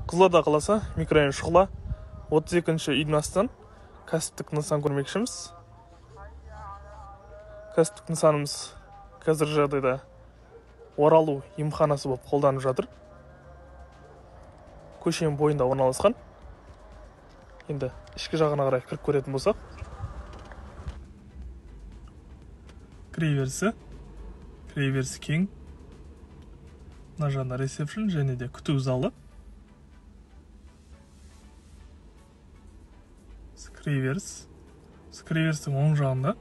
Қызылорда қаласы, микрорайон Шұғыла, 32-ші үйдің астынан кәсіптік нысан көрмекшіміз. Кәсіптік нысанымыз қазір жағдайда Оралу емханасы болып қолданып жатыр. Көшенің бойында орналасқан. Енді ішкі жағына қарай кіріп көретін болсақ, кіреберісі кең. Мына жағында ресепшн және де күту залы. Кіреберістің оң жағында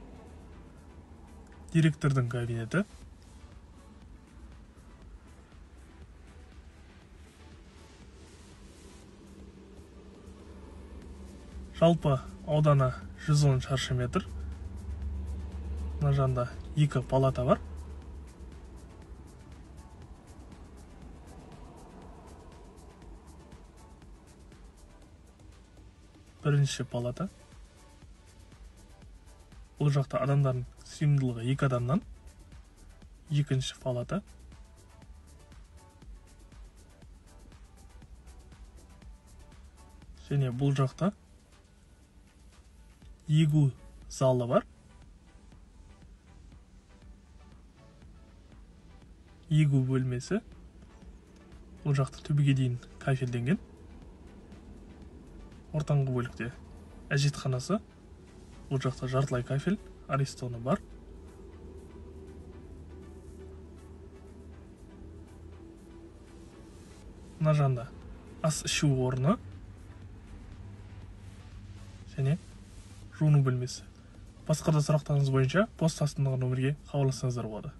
директордың кабинеті. Жалпы ауданы 110 шаршы метр. Мына жағында 2 палата бар. Бірінші палата. Бұл жақта адамдардың сыйымдылығы 2 адамнан. Екінші палата. Және бұл жақта егу залы бар. Егу бөлмесі. Бұл жақта төбеге дейін кафельденген. Ортаңғы бөлікте әжетханасы. Бұл жақта жартылай кафель, арестоны бар. Мына жағында ас ішу орны және жуыну бөлмесі. Басқа да сұрақтарыңыз бойынша пост астындағы нөмірге хабарлассаңыздар болады.